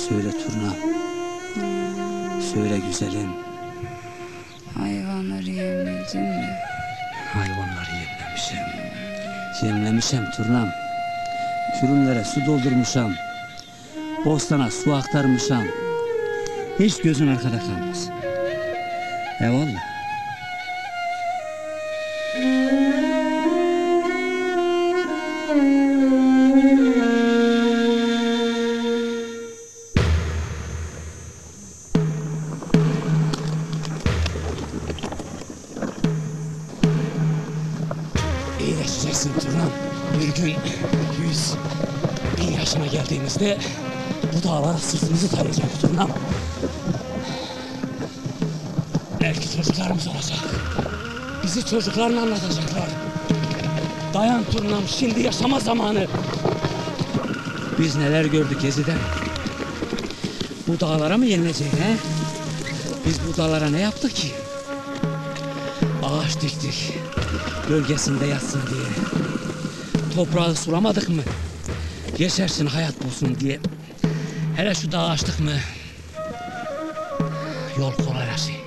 Söyle Turna. Söyle güzelim. Hayvanları yemledin mi? Hayvanları yemlemişim. Yemlemişim Turnam. Kürünlere su doldurmuşam. Bostana su aktarmışam. Hiç gözün arkada kalmaz. Eyvallah. İyileşeceksin Turnam. Bir gün 100.000 yaşına geldiğimizde bu dağlara sırtımızı dayayacak Turnam. Belki çocuklarımız olacak. Bizi çocuklarına anlatacaklar. Dayan Turnam, şimdi yaşama zamanı. Biz neler gördük Gezi'den. Bu dağlara mı yenilecek he? Biz bu dağlara ne yaptık ki? Ağaç diktik. Gölgesinde yatsın diye. Toprağı sulamadık mı? Yeşersin, hayat bulsun diye. Hele şu dağı açtık mı? Yol kolaylaşır.